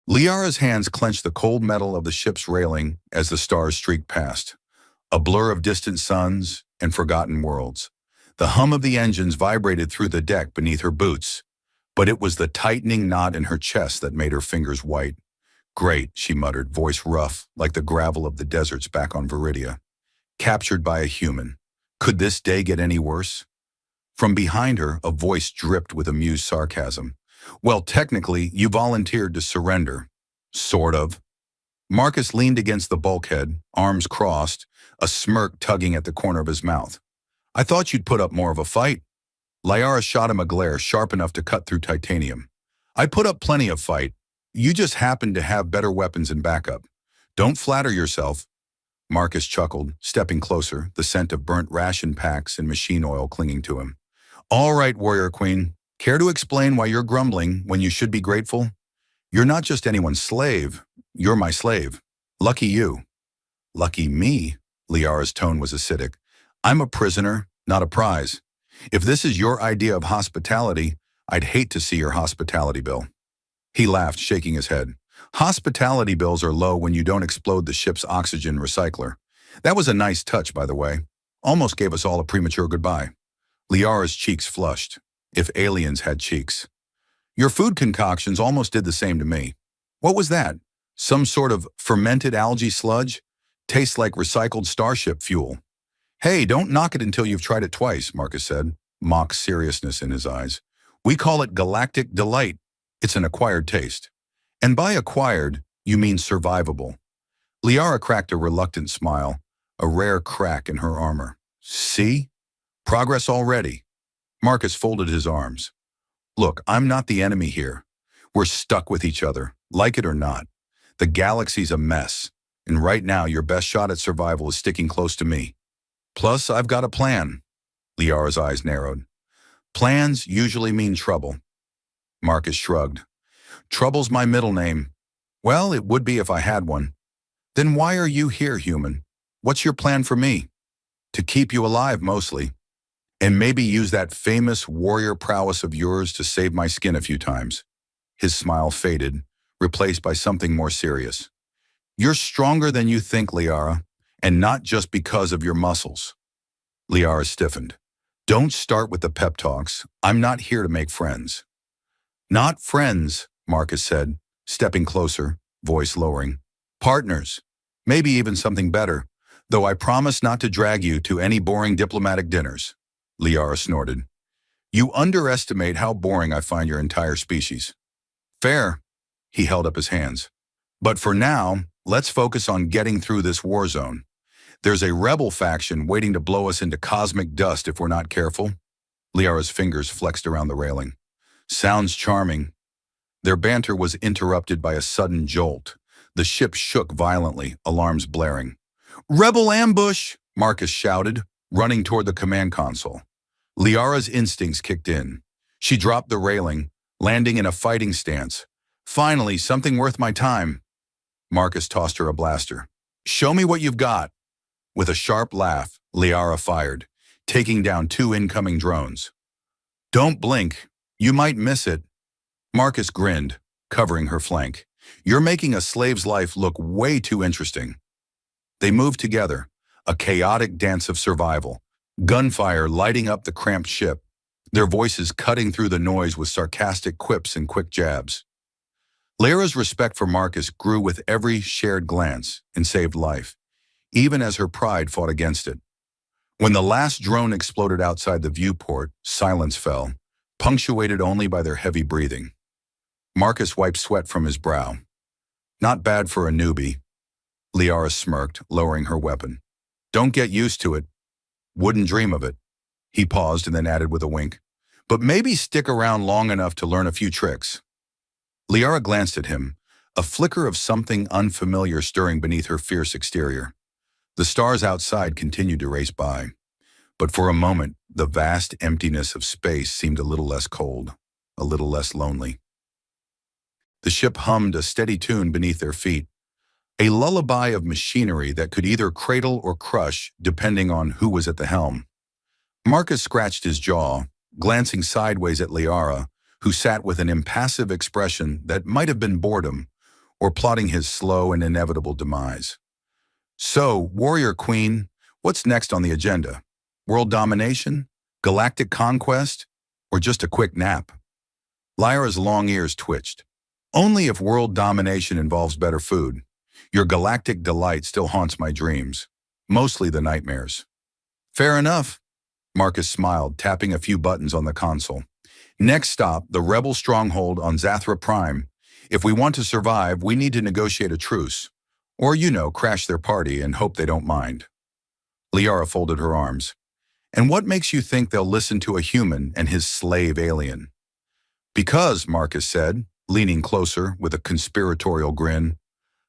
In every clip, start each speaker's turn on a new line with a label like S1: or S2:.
S1: Liara's hands clenched the cold metal of the ship's railing as the stars streaked past, a blur of distant suns and forgotten worlds. The hum of the engines vibrated through the deck beneath her boots, but it was the tightening knot in her chest that made her fingers white. "Great," she muttered, voice rough like the gravel of the deserts back on Viridia. "Captured by a human. Could this day get any worse?" From behind her, a voice dripped with amused sarcasm. "Well, technically, you volunteered to surrender. Sort of." Marcus leaned against the bulkhead, arms crossed, a smirk tugging at the corner of his mouth. "I thought you'd put up more of a fight." Liara shot him a glare sharp enough to cut through titanium. "I put up plenty of fight. You just happened to have better weapons and backup. Don't flatter yourself." Marcus chuckled, stepping closer, the scent of burnt ration packs and machine oil clinging to him. "All right, Warrior Queen. Care to explain why you're grumbling when you should be grateful? You're not just anyone's slave. You're my slave. Lucky you." "Lucky me?" Liara's tone was acidic. "I'm a prisoner, not a prize. If this is your idea of hospitality, I'd hate to see your hospitality bill." He laughed, shaking his head. "Hospitality bills are low when you don't explode the ship's oxygen recycler. That was a nice touch, by the way. Almost gave us all a premature goodbye." Liara's cheeks flushed. If aliens had cheeks. "Your food concoctions almost did the same to me." "What was that? Some sort of fermented algae sludge? Tastes like recycled starship fuel." "Hey, don't knock it until you've tried it twice," Marcus said, mock seriousness in his eyes. "We call it Galactic Delight. It's an acquired taste." "And by acquired, you mean survivable." Liara cracked a reluctant smile, a rare crack in her armor. "See? Progress already." Marcus folded his arms. "Look, I'm not the enemy here. We're stuck with each other, like it or not. The galaxy's a mess, and right now your best shot at survival is sticking close to me. Plus, I've got a plan." Liara's eyes narrowed. "Plans usually mean trouble." Marcus shrugged. "Trouble's my middle name." "Well, it would be if I had one." "Then why are you here, human? What's your plan for me?" "To keep you alive, mostly. And maybe use that famous warrior prowess of yours to save my skin a few times." His smile faded, replaced by something more serious. "You're stronger than you think, Liara, and not just because of your muscles." Liara stiffened. "Don't start with the pep talks. I'm not here to make friends." "Not friends," Marcus said, stepping closer, voice lowering. "Partners. Maybe even something better, though I promise not to drag you to any boring diplomatic dinners." Liara snorted. "You underestimate how boring I find your entire species." "Fair." He held up his hands. "But for now, let's focus on getting through this war zone. There's a rebel faction waiting to blow us into cosmic dust if we're not careful." Liara's fingers flexed around the railing. "Sounds charming." Their banter was interrupted by a sudden jolt. The ship shook violently, alarms blaring. "Rebel ambush!" Marcus shouted, running toward the command console. Liara's instincts kicked in. She dropped the railing, landing in a fighting stance. "Finally, something worth my time." Marcus tossed her a blaster. "Show me what you've got." With a sharp laugh, Liara fired, taking down 2 incoming drones. "Don't blink. You might miss it." Marcus grinned, covering her flank. "You're making a slave's life look way too interesting." They moved together, a chaotic dance of survival, gunfire lighting up the cramped ship, their voices cutting through the noise with sarcastic quips and quick jabs. Liara's respect for Marcus grew with every shared glance and saved life, even as her pride fought against it. When the last drone exploded outside the viewport, silence fell, punctuated only by their heavy breathing. Marcus wiped sweat from his brow. "Not bad for a newbie." Liara smirked, lowering her weapon. "Don't get used to it. Wouldn't dream of it." He paused and then added with a wink. "But maybe stick around long enough to learn a few tricks." Liara glanced at him, a flicker of something unfamiliar stirring beneath her fierce exterior. The stars outside continued to race by, but for a moment, the vast emptiness of space seemed a little less cold, a little less lonely. The ship hummed a steady tune beneath their feet, a lullaby of machinery that could either cradle or crush depending on who was at the helm. Marcus scratched his jaw, glancing sideways at Liara, who sat with an impassive expression that might have been boredom, or plotting his slow and inevitable demise. So, Warrior Queen, what's next on the agenda? World domination? Galactic conquest? Or just a quick nap? Lyra's long ears twitched. Only if world domination involves better food. Your galactic delight still haunts my dreams. Mostly the nightmares. Fair enough. Marcus smiled, tapping a few buttons on the console. Next stop, the rebel stronghold on Zathra Prime. If we want to survive, we need to negotiate a truce. Or, crash their party and hope they don't mind. Liara folded her arms. And what makes you think they'll listen to a human and his slave alien? Because, Marcus said, leaning closer with a conspiratorial grin,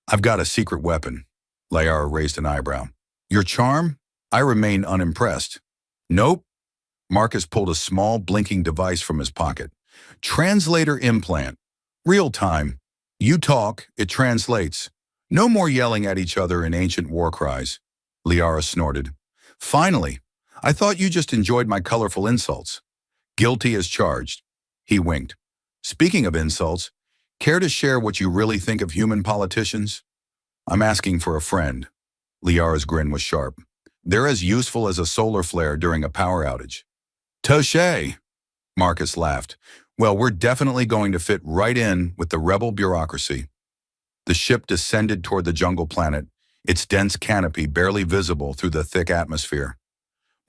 S1: I've got a secret weapon. Liara raised an eyebrow. Your charm? I remain unimpressed. Nope. Marcus pulled a small blinking device from his pocket. Translator implant. Real time. You talk, it translates. No more yelling at each other in ancient war cries. Liara snorted. Finally, I thought you just enjoyed my colorful insults. Guilty as charged. He winked. Speaking of insults, care to share what you really think of human politicians? I'm asking for a friend. Liara's grin was sharp. They're as useful as a solar flare during a power outage. Touché! Marcus laughed. Well, we're definitely going to fit right in with the rebel bureaucracy. The ship descended toward the jungle planet, its dense canopy barely visible through the thick atmosphere.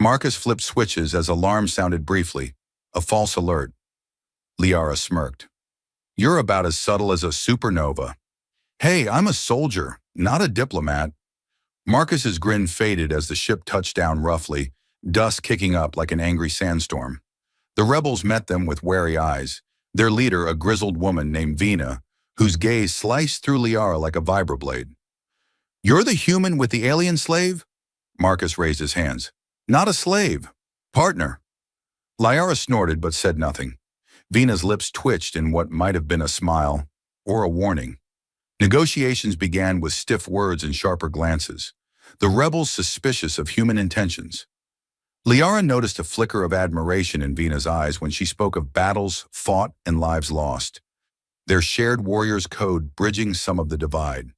S1: Marcus flipped switches as alarms sounded briefly. A false alert. Liara smirked. You're about as subtle as a supernova. Hey, I'm a soldier, not a diplomat. Marcus's grin faded as the ship touched down roughly, dust kicking up like an angry sandstorm. The rebels met them with wary eyes, their leader a grizzled woman named Vina, whose gaze sliced through Liara like a vibroblade. You're the human with the alien slave? Marcus raised his hands. Not a slave. Partner. Liara snorted but said nothing. Vina's lips twitched in what might have been a smile or a warning. Negotiations began with stiff words and sharper glances, the rebels suspicious of human intentions. Liara noticed a flicker of admiration in Vina's eyes when she spoke of battles fought and lives lost, their shared warrior's code bridging some of the divide.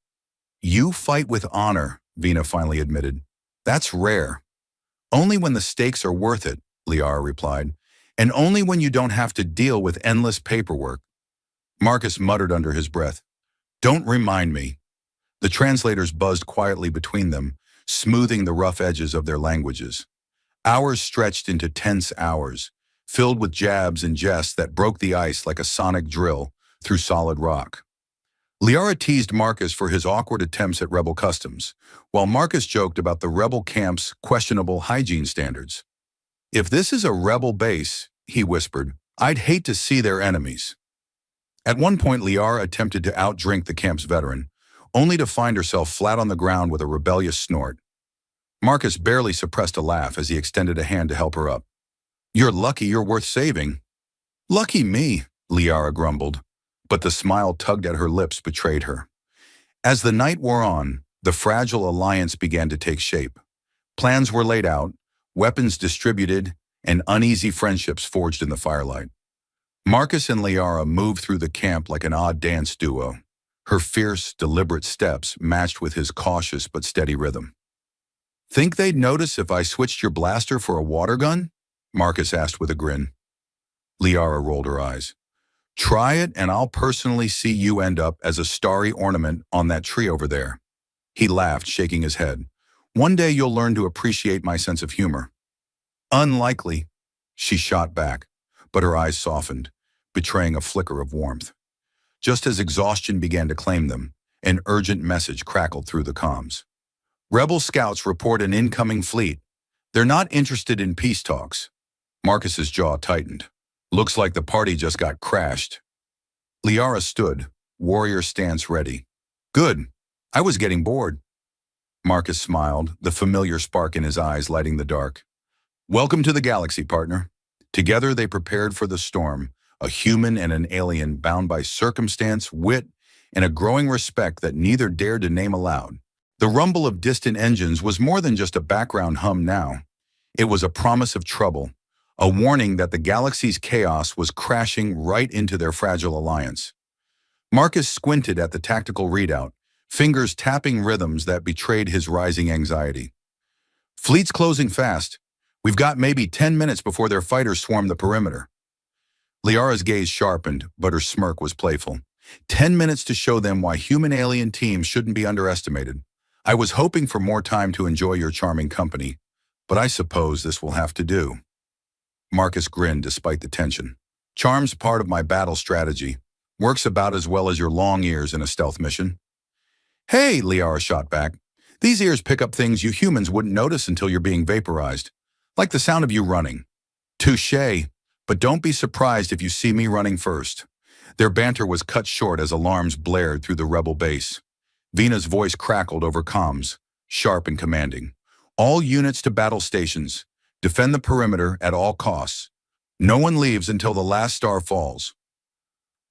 S1: You fight with honor, Vina finally admitted. That's rare. Only when the stakes are worth it, Liara replied, and only when you don't have to deal with endless paperwork. Marcus muttered under his breath. Don't remind me. The translators buzzed quietly between them, smoothing the rough edges of their languages. Hours stretched into tense hours, filled with jabs and jests that broke the ice like a sonic drill through solid rock. Liara teased Marcus for his awkward attempts at rebel customs, while Marcus joked about the rebel camp's questionable hygiene standards. If this is a rebel base, he whispered, I'd hate to see their enemies. At one point, Liara attempted to outdrink the camp's veteran, only to find herself flat on the ground with a rebellious snort. Marcus barely suppressed a laugh as he extended a hand to help her up. You're lucky you're worth saving. Lucky me, Liara grumbled, but the smile tugged at her lips betrayed her. As the night wore on, the fragile alliance began to take shape. Plans were laid out, weapons distributed, and uneasy friendships forged in the firelight. Marcus and Liara moved through the camp like an odd dance duo, her fierce, deliberate steps matched with his cautious but steady rhythm. Think they'd notice if I switched your blaster for a water gun? Marcus asked with a grin. Liara rolled her eyes. Try it and I'll personally see you end up as a starry ornament on that tree over there. He laughed, shaking his head. One day you'll learn to appreciate my sense of humor. Unlikely, she shot back, but her eyes softened, betraying a flicker of warmth. Just as exhaustion began to claim them, an urgent message crackled through the comms. Rebel scouts report an incoming fleet. They're not interested in peace talks. Marcus's jaw tightened. Looks like the party just got crashed. Liara stood, warrior stance ready. Good. I was getting bored. Marcus smiled, the familiar spark in his eyes lighting the dark. Welcome to the galaxy, partner. Together they prepared for the storm, a human and an alien bound by circumstance, wit, and a growing respect that neither dared to name aloud. The rumble of distant engines was more than just a background hum now. It was a promise of trouble, a warning that the galaxy's chaos was crashing right into their fragile alliance. Marcus squinted at the tactical readout, fingers tapping rhythms that betrayed his rising anxiety. Fleet's closing fast. We've got maybe 10 minutes before their fighters swarm the perimeter. Liara's gaze sharpened, but her smirk was playful. 10 minutes to show them why human-alien teams shouldn't be underestimated. I was hoping for more time to enjoy your charming company, but I suppose this will have to do. Marcus grinned despite the tension. Charm's part of my battle strategy. Works about as well as your long ears in a stealth mission. Hey, Liara shot back. These ears pick up things you humans wouldn't notice until you're being vaporized. Like the sound of you running. Touché, but don't be surprised if you see me running first. Their banter was cut short as alarms blared through the rebel base. Vina's voice crackled over comms, sharp and commanding. All units to battle stations. Defend the perimeter at all costs. No one leaves until the last star falls.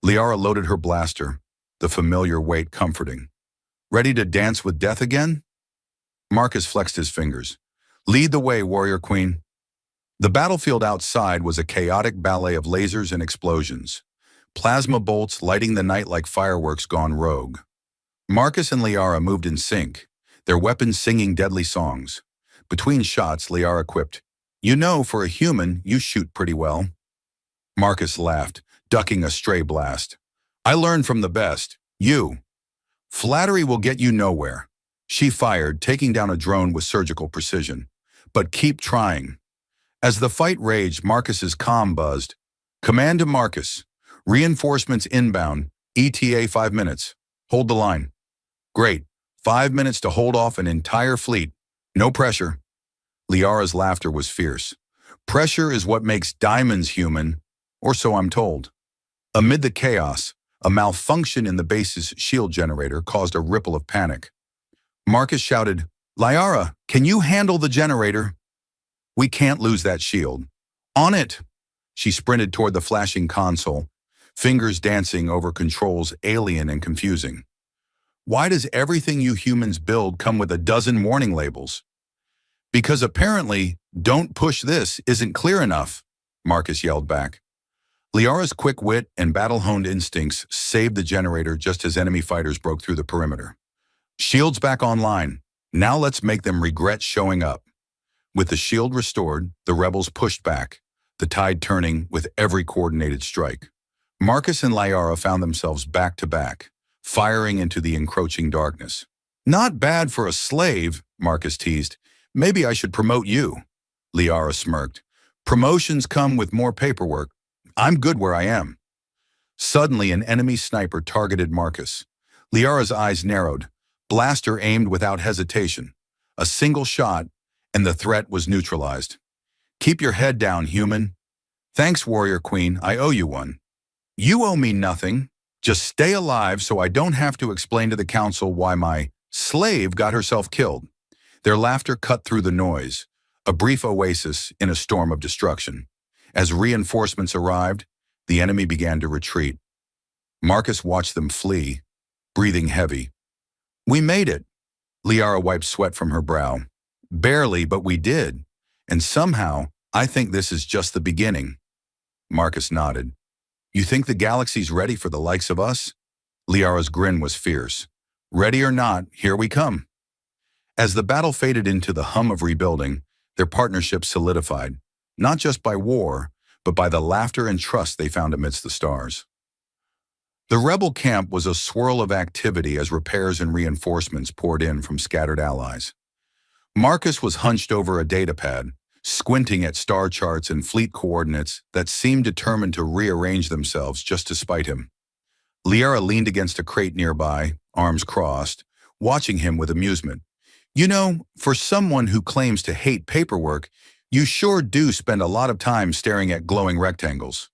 S1: Liara loaded her blaster, the familiar weight comforting. Ready to dance with death again? Marcus flexed his fingers. Lead the way, warrior queen. The battlefield outside was a chaotic ballet of lasers and explosions. Plasma bolts lighting the night like fireworks gone rogue. Marcus and Liara moved in sync, their weapons singing deadly songs. Between shots, Liara quipped, "You know, for a human, you shoot pretty well." Marcus laughed, ducking a stray blast. "I learned from the best. You. Flattery will get you nowhere." She fired, taking down a drone with surgical precision. "But keep trying." As the fight raged, Marcus's comm buzzed. "Command to Marcus. Reinforcements inbound. ETA 5 minutes. Hold the line." "Great. 5 minutes to hold off an entire fleet. No pressure." Liara's laughter was fierce. "Pressure is what makes diamonds human, or so I'm told." Amid the chaos, a malfunction in the base's shield generator caused a ripple of panic. Marcus shouted, "Liara, can you handle the generator?" "We can't lose that shield." "On it!" She sprinted toward the flashing console, fingers dancing over controls alien and confusing. "Why does everything you humans build come with a dozen warning labels?" "Because apparently, 'Don't push this' isn't clear enough," Marcus yelled back. Liara's quick wit and battle-honed instincts saved the generator just as enemy fighters broke through the perimeter. "Shields back online. Now let's make them regret showing up." With the shield restored, the rebels pushed back, the tide turning with every coordinated strike. Marcus and Liara found themselves back to back, firing into the encroaching darkness. "Not bad for a slave," Marcus teased. "Maybe I should promote you." Liara smirked. "Promotions come with more paperwork. I'm good where I am." Suddenly, an enemy sniper targeted Marcus. Liara's eyes narrowed, blaster aimed without hesitation. A single shot, and the threat was neutralized. "Keep your head down, human." "Thanks, warrior queen, I owe you one." "You owe me nothing. Just stay alive so I don't have to explain to the council why my slave got herself killed." Their laughter cut through the noise, a brief oasis in a storm of destruction. As reinforcements arrived, the enemy began to retreat. Marcus watched them flee, breathing heavy. "We made it." Liara wiped sweat from her brow. "Barely, but we did. And somehow, I think this is just the beginning." Marcus nodded. "You think the galaxy's ready for the likes of us?" Liara's grin was fierce. "Ready or not, here we come." As the battle faded into the hum of rebuilding, their partnership solidified, not just by war, but by the laughter and trust they found amidst the stars. The rebel camp was a swirl of activity as repairs and reinforcements poured in from scattered allies. Marcus was hunched over a datapad, squinting at star charts and fleet coordinates that seemed determined to rearrange themselves just to spite him. Liara leaned against a crate nearby, arms crossed, watching him with amusement. "You know, for someone who claims to hate paperwork, you sure do spend a lot of time staring at glowing rectangles."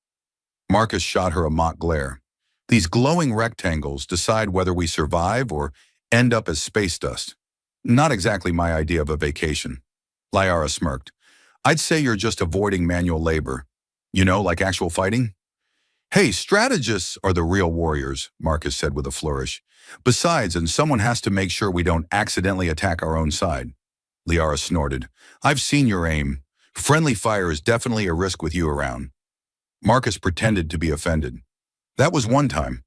S1: Marcus shot her a mock glare. "These glowing rectangles decide whether we survive or end up as space dust. Not exactly my idea of a vacation." Liara smirked. "I'd say you're just avoiding manual labor. You know, like actual fighting?" "Hey, strategists are the real warriors," Marcus said with a flourish. "Besides, and someone has to make sure we don't accidentally attack our own side." Liara snorted. "I've seen your aim. Friendly fire is definitely a risk with you around." Marcus pretended to be offended. "That was one time."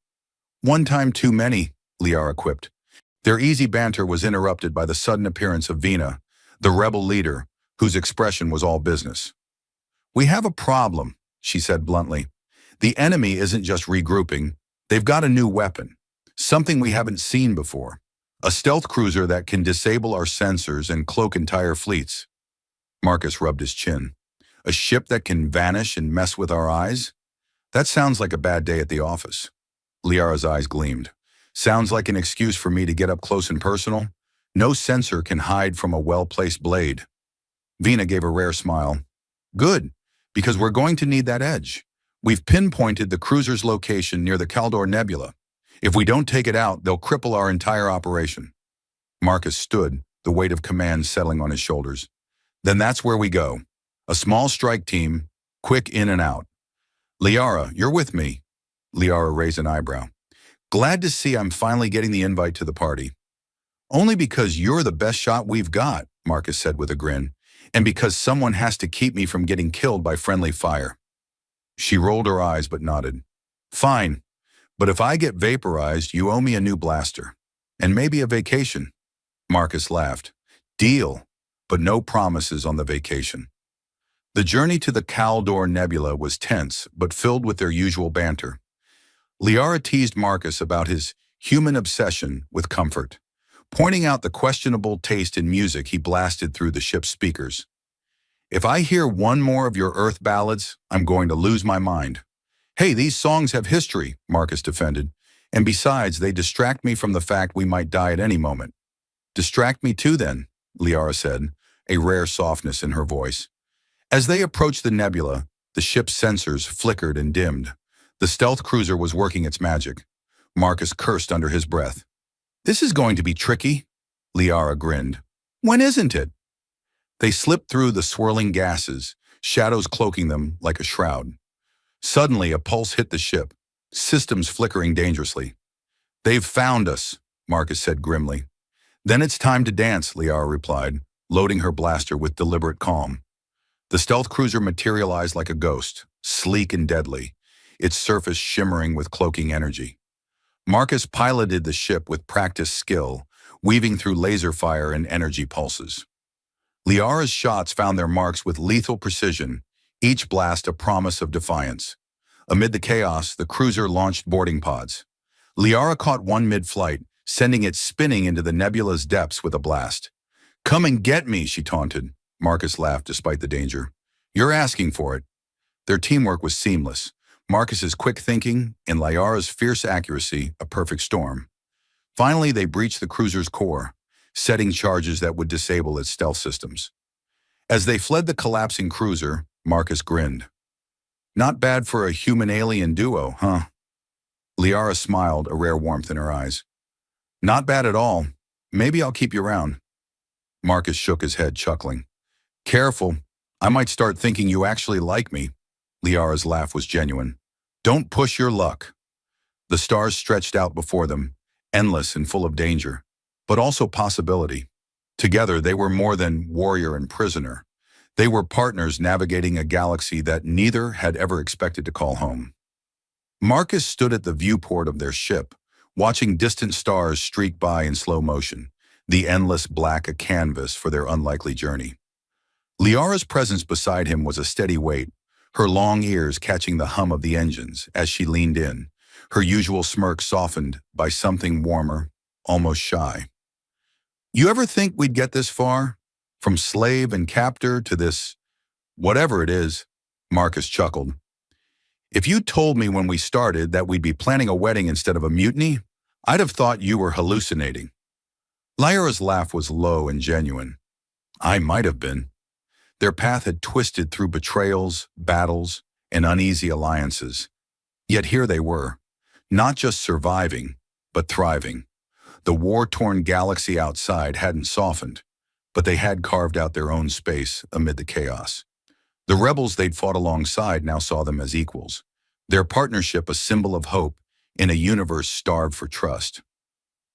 S1: One time too many, Liara quipped. Their easy banter was interrupted by the sudden appearance of Vina, the rebel leader, whose expression was all business. We have a problem, she said bluntly. The enemy isn't just regrouping, they've got a new weapon, something we haven't seen before. A stealth cruiser that can disable our sensors and cloak entire fleets. Marcus rubbed his chin. A ship that can vanish and mess with our eyes? That sounds like a bad day at the office. Liara's eyes gleamed. Sounds like an excuse for me to get up close and personal? No sensor can hide from a well-placed blade. Vina gave a rare smile. Good, because we're going to need that edge. We've pinpointed the cruiser's location near the Caldor Nebula. If we don't take it out, they'll cripple our entire operation. Marcus stood, the weight of command settling on his shoulders. Then that's where we go. A small strike team, quick in and out. Liara, you're with me. Liara raised an eyebrow. Glad to see I'm finally getting the invite to the party. Only because you're the best shot we've got, Marcus said with a grin, and because someone has to keep me from getting killed by friendly fire. She rolled her eyes but nodded. Fine, but if I get vaporized, you owe me a new blaster. And maybe a vacation. Marcus laughed. Deal, but no promises on the vacation. The journey to the Caldor Nebula was tense, but filled with their usual banter. Liara teased Marcus about his human obsession with comfort, pointing out the questionable taste in music he blasted through the ship's speakers. If I hear one more of your Earth ballads, I'm going to lose my mind. Hey, these songs have history, Marcus defended, and besides, they distract me from the fact we might die at any moment. Distract me too then, Liara said, a rare softness in her voice. As they approached the nebula, the ship's sensors flickered and dimmed. The stealth cruiser was working its magic. Marcus cursed under his breath. This is going to be tricky, Liara grinned. When isn't it? They slipped through the swirling gases, shadows cloaking them like a shroud. Suddenly, a pulse hit the ship, systems flickering dangerously. They've found us, Marcus said grimly. Then it's time to dance, Liara replied, loading her blaster with deliberate calm. The stealth cruiser materialized like a ghost, sleek and deadly, its surface shimmering with cloaking energy. Marcus piloted the ship with practiced skill, weaving through laser fire and energy pulses. Liara's shots found their marks with lethal precision, each blast a promise of defiance. Amid the chaos, the cruiser launched boarding pods. Liara caught one mid-flight, sending it spinning into the nebula's depths with a blast. Come and get me, she taunted. Marcus laughed despite the danger. You're asking for it. Their teamwork was seamless. Marcus's quick thinking and Liara's fierce accuracy, a perfect storm. Finally, they breached the cruiser's core, setting charges that would disable its stealth systems. As they fled the collapsing cruiser, Marcus grinned. Not bad for a human-alien duo, huh? Liara smiled, a rare warmth in her eyes. Not bad at all. Maybe I'll keep you around. Marcus shook his head, chuckling. Careful, I might start thinking you actually like me. Liara's laugh was genuine. Don't push your luck. The stars stretched out before them, endless and full of danger, but also possibility. Together, they were more than warrior and prisoner. They were partners navigating a galaxy that neither had ever expected to call home. Marcus stood at the viewport of their ship, watching distant stars streak by in slow motion, the endless black a canvas for their unlikely journey. Liara's presence beside him was a steady weight, her long ears catching the hum of the engines as she leaned in, her usual smirk softened by something warmer, almost shy. You ever think we'd get this far? From slave and captor to this, whatever it is, Marcus chuckled. If you told me when we started that we'd be planning a wedding instead of a mutiny, I'd have thought you were hallucinating. Liara's laugh was low and genuine. I might have been. Their path had twisted through betrayals, battles, and uneasy alliances. Yet here they were, not just surviving, but thriving. The war-torn galaxy outside hadn't softened, but they had carved out their own space amid the chaos. The rebels they'd fought alongside now saw them as equals, their partnership a symbol of hope in a universe starved for trust.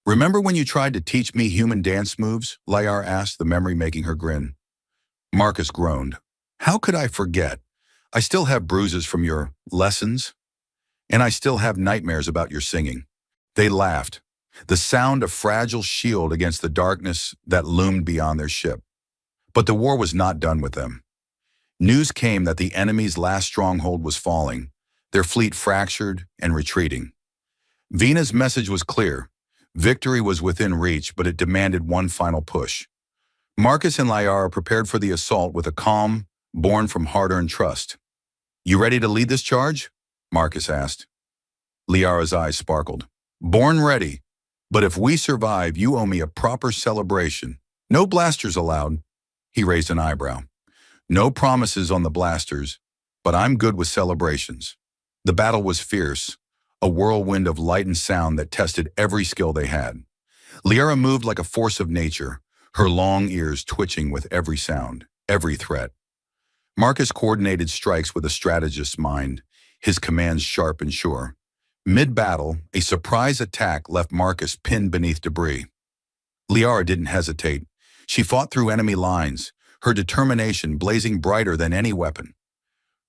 S1: Remember when you tried to teach me human dance moves? Liara asked, the memory making her grin. Marcus groaned. How could I forget? I still have bruises from your lessons, and I still have nightmares about your singing. They laughed, the sound a fragile shield against the darkness that loomed beyond their ship. But the war was not done with them. News came that the enemy's last stronghold was falling, their fleet fractured and retreating. Vena's message was clear. Victory was within reach, but it demanded one final push. Marcus and Liara prepared for the assault with a calm born from hard-earned trust. "You ready to lead this charge?" Marcus asked. Liara's eyes sparkled. "Born ready. But if we survive, you owe me a proper celebration. No blasters allowed." He raised an eyebrow. "No promises on the blasters, but I'm good with celebrations." The battle was fierce, a whirlwind of light and sound that tested every skill they had. Liara moved like a force of nature, her long ears twitching with every sound, every threat. Marcus coordinated strikes with a strategist's mind, his commands sharp and sure. Mid-battle, a surprise attack left Marcus pinned beneath debris. Liara didn't hesitate. She fought through enemy lines, her determination blazing brighter than any weapon.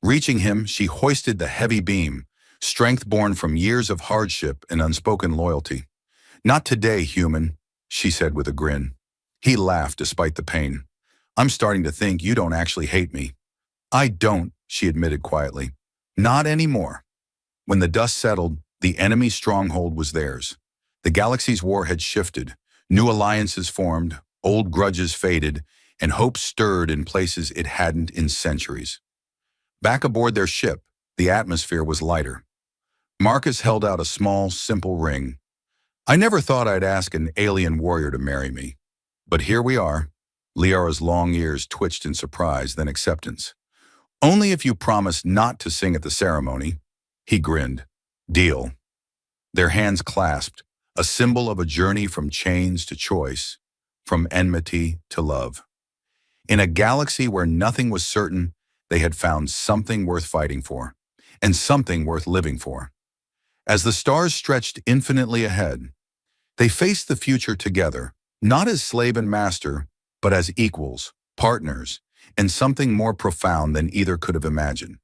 S1: Reaching him, she hoisted the heavy beam, strength born from years of hardship and unspoken loyalty. "Not today, human," she said with a grin. He laughed despite the pain. "I'm starting to think you don't actually hate me." "I don't," she admitted quietly. "Not anymore." When the dust settled, the enemy's stronghold was theirs. The galaxy's war had shifted. New alliances formed, old grudges faded, and hope stirred in places it hadn't in centuries. Back aboard their ship, the atmosphere was lighter. Marcus held out a small, simple ring. "I never thought I'd ask an alien warrior to marry me. But here we are." Liara's long ears twitched in surprise, then acceptance. "Only if you promise not to sing at the ceremony." He grinned. "Deal." Their hands clasped, a symbol of a journey from chains to choice, from enmity to love. In a galaxy where nothing was certain, they had found something worth fighting for, and something worth living for. As the stars stretched infinitely ahead, they faced the future together, not as slave and master, but as equals, partners, and something more profound than either could have imagined.